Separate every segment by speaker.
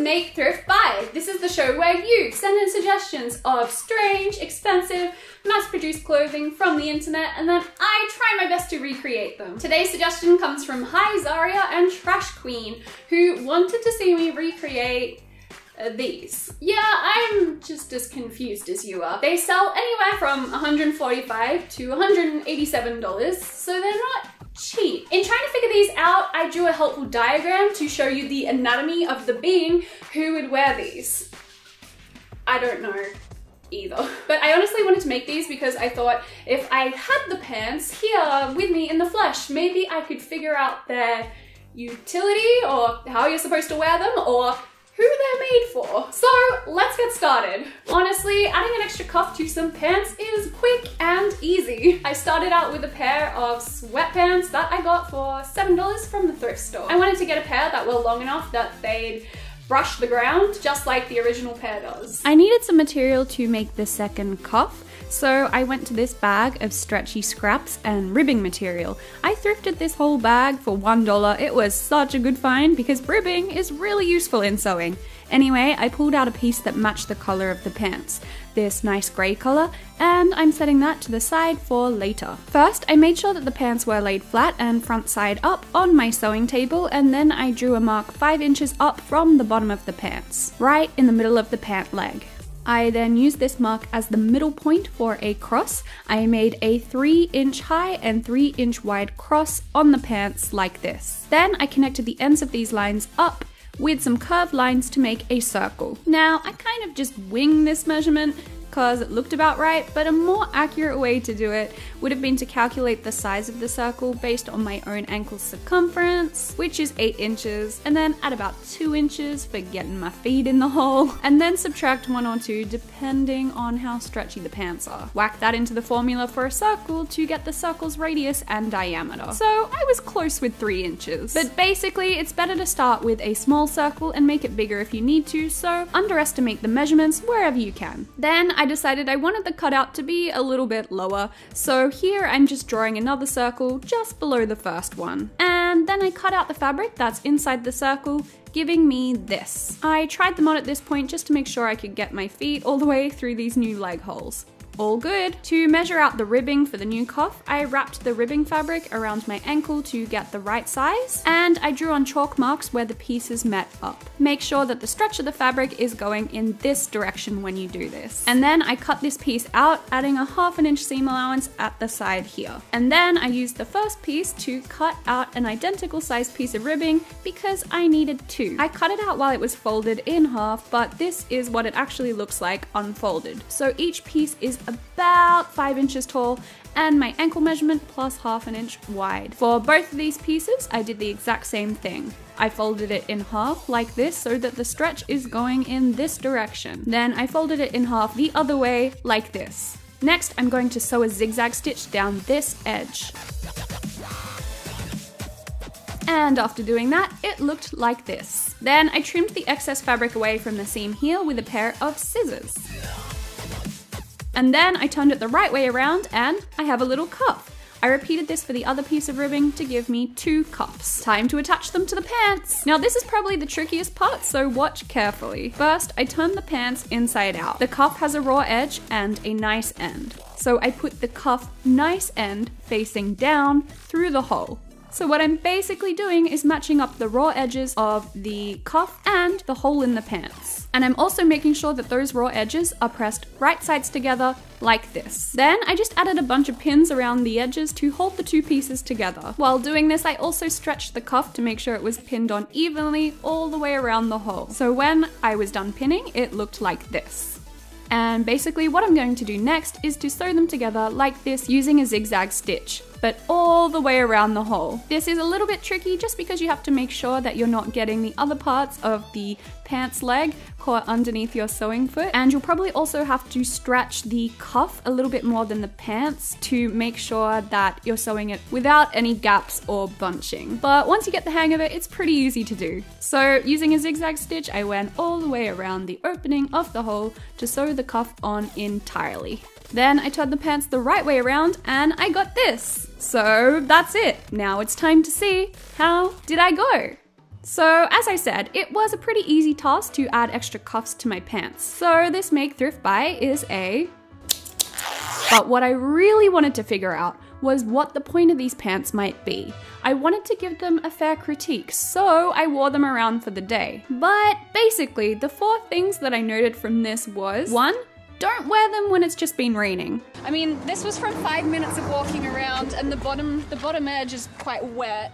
Speaker 1: Make, Thrift, Buy. This is the show where you send in suggestions of strange, expensive, mass-produced clothing from the internet, and then I try my best to recreate them. Today's suggestion comes from Hi Zaria and Trash Queen, who wanted to see me recreate these. Yeah, I'm just as confused as you are. They sell anywhere from $145 to $187, so they're not cheap. In trying to figure these out, I drew a helpful diagram to show you the anatomy of the being who would wear these. I don't know either. But I honestly wanted to make these because I thought if I had the pants here with me in the flesh, maybe I could figure out their utility or how you're supposed to wear them or who they're made for. So let's get started. Honestly, adding an extra cuff to some pants is quick and easy. I started out with a pair of sweatpants that I got for $7 from the thrift store. I wanted to get a pair that were long enough that they'd brush the ground just like the original pair does. I needed some material to make the second cuff, so I went to this bag of stretchy scraps and ribbing material. I thrifted this whole bag for $1. It was such a good find because ribbing is really useful in sewing. Anyway, I pulled out a piece that matched the color of the pants, this nice grey color, and I'm setting that to the side for later. First, I made sure that the pants were laid flat and front side up on my sewing table, and then I drew a mark 5 inches up from the bottom of the pants, right in the middle of the pant leg. I then used this mark as the middle point for a cross. I made a 3-inch high and 3-inch wide cross on the pants like this. Then I connected the ends of these lines up with some curved lines to make a circle. Now, I kind of just winged this measurement because it looked about right, but a more accurate way to do it would have been to calculate the size of the circle based on my own ankle circumference, which is 8 inches, and then add about 2 inches for getting my feet in the hole, and then subtract 1 or 2 depending on how stretchy the pants are. Whack that into the formula for a circle to get the circle's radius and diameter. So I was close with 3 inches. But basically, it's better to start with a small circle and make it bigger if you need to, so underestimate the measurements wherever you can. Then I decided I wanted the cutout to be a little bit lower, so here I'm just drawing another circle just below the first one. And then I cut out the fabric that's inside the circle, giving me this. I tried them on at this point just to make sure I could get my feet all the way through these new leg holes. All good. To measure out the ribbing for the new cuff, I wrapped the ribbing fabric around my ankle to get the right size, and I drew on chalk marks where the pieces met up. Make sure that the stretch of the fabric is going in this direction when you do this. And then I cut this piece out, adding a 1/2 inch seam allowance at the side here. And then I used the first piece to cut out an identical sized piece of ribbing because I needed 2. I cut it out while it was folded in half, but this is what it actually looks like unfolded. So each piece is about 5 inches tall and my ankle measurement plus 1/2 inch wide. For both of these pieces, I did the exact same thing. I folded it in half like this so that the stretch is going in this direction. Then I folded it in half the other way like this. Next, I'm going to sew a zigzag stitch down this edge. And after doing that, it looked like this. Then I trimmed the excess fabric away from the seam here with a pair of scissors. And then I turned it the right way around and I have a little cuff. I repeated this for the other piece of ribbing to give me 2 cuffs. Time to attach them to the pants. Now this is probably the trickiest part, so watch carefully. First, I turn the pants inside out. The cuff has a raw edge and a nice end. So I put the cuff nice end facing down through the hole. So what I'm basically doing is matching up the raw edges of the cuff and the hole in the pants. And I'm also making sure that those raw edges are pressed right sides together like this. Then I just added a bunch of pins around the edges to hold the 2 pieces together. While doing this, I also stretched the cuff to make sure it was pinned on evenly all the way around the hole. So when I was done pinning, it looked like this. And basically what I'm going to do next is to sew them together like this using a zigzag stitch, but all the way around the hole. This is a little bit tricky just because you have to make sure that you're not getting the other parts of the pants leg caught underneath your sewing foot, and you'll probably also have to stretch the cuff a little bit more than the pants to make sure that you're sewing it without any gaps or bunching. But once you get the hang of it, it's pretty easy to do. So using a zigzag stitch, I went all the way around the opening of the hole to sew the cuff on entirely. Then I turned the pants the right way around and I got this. So that's it. Now it's time to see how did I go? So as I said, it was a pretty easy task to add extra cuffs to my pants. So this make thrift buy is a... But what I really wanted to figure out was what the point of these pants might be. I wanted to give them a fair critique, so I wore them around for the day. But basically, the 4 things that I noted from this was 1. Don't wear them when it's just been raining. I mean, this was from 5 minutes of walking around and the bottom edge is quite wet.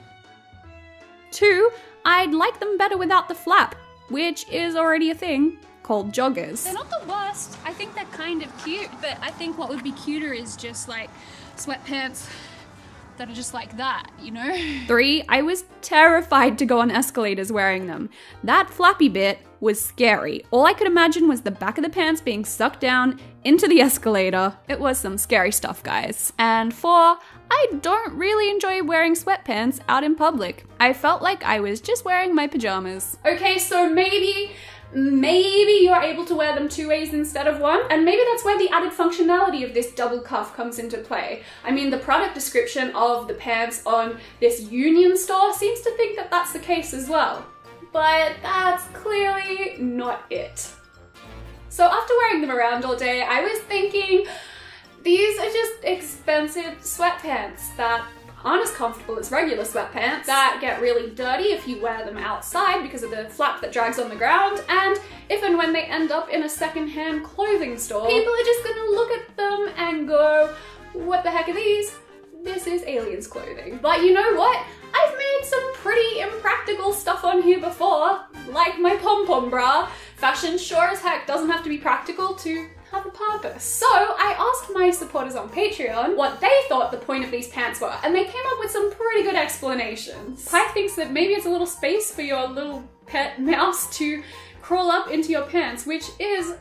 Speaker 1: 2. I'd like them better without the flap, which is already a thing called joggers. They're not the worst. I think they're kind of cute, but I think what would be cuter is just like sweatpants that are just like that, you know? 3, I was terrified to go on escalators wearing them. That flappy bit was scary. All I could imagine was the back of the pants being sucked down into the escalator. It was some scary stuff, guys. And 4, I don't really enjoy wearing sweatpants out in public. I felt like I was just wearing my pajamas. Okay, so maybe you're able to wear them 2 ways instead of 1, and maybe that's where the added functionality of this double cuff comes into play. I mean, the product description of the pants on this Union store seems to think that that's the case as well, but that's clearly not it. So after wearing them around all day, I was thinking, these are just expensive sweatpants that aren't as comfortable as regular sweatpants, that get really dirty if you wear them outside because of the flap that drags on the ground, and if and when they end up in a secondhand clothing store, people are just gonna look at them and go, what the heck are these? This is aliens clothing. But you know what? I've made some pretty impractical stuff on here before, like my pom-pom bra. Fashion sure as heck doesn't have to be practical to have a purpose. So I asked my supporters on Patreon what they thought the point of these pants were, and they came up with some pretty good explanations. Pi thinks that maybe it's a little space for your little pet mouse to crawl up into your pants, which is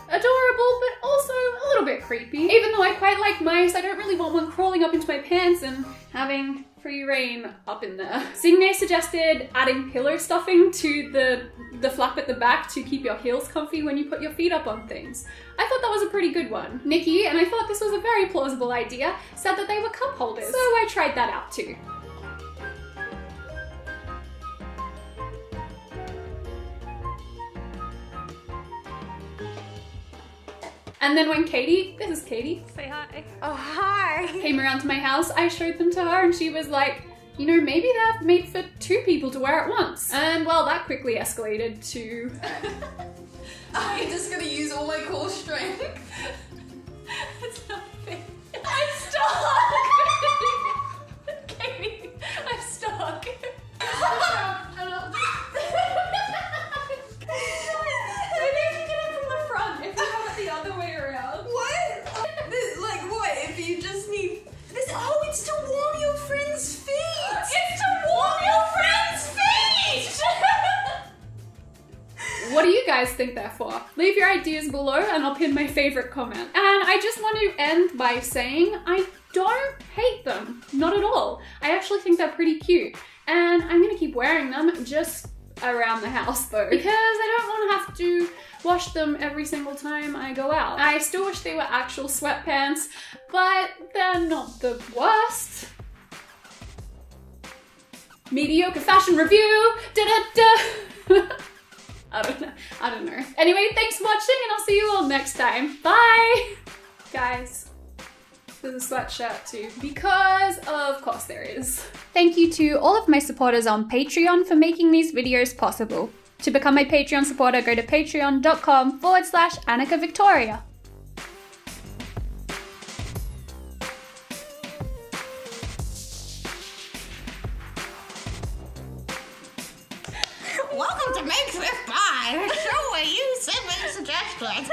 Speaker 1: adorable, but also a little bit creepy. Even though I quite like mice, I don't really want one crawling up into my pants and having free reign up in there. Signe suggested adding pillow stuffing to the flap at the back to keep your heels comfy when you put your feet up on things. I thought that was a pretty good one. Nikki, and I thought this was a very plausible idea, said that they were cup holders, so I tried that out too. And then when Katie, this is Katie, say hi.
Speaker 2: Oh, hi.
Speaker 1: Came around to my house, I showed them to her and she was like, you know, maybe they're made for 2 people to wear at once. And well, that quickly escalated to...
Speaker 2: I'm just gonna use all my core strength.
Speaker 1: It's not fair.
Speaker 2: I'm stuck!
Speaker 1: Katie, I'm stuck.
Speaker 2: It's to warm your friend's feet!
Speaker 1: It's to warm your friend's feet! What do you guys think they're for? Leave your ideas below and I'll pin my favorite comment. And I just want to end by saying I don't hate them. Not at all. I actually think they're pretty cute. And I'm gonna keep wearing them just around the house though, because I don't want to have to wash them every single time I go out. I still wish they were actual sweatpants, but they're not the worst. Mediocre fashion review! Da-da-da! I don't know. Anyway, thanks for watching and I'll see you all next time. Bye! Guys, there's a sweatshirt too, because of course there is. Thank you to all of my supporters on Patreon for making these videos possible. To become my Patreon supporter, go to patreon.com/Annika Victoria.
Speaker 2: Welcome to Make Thrift Buy, the show where you send me suggestions.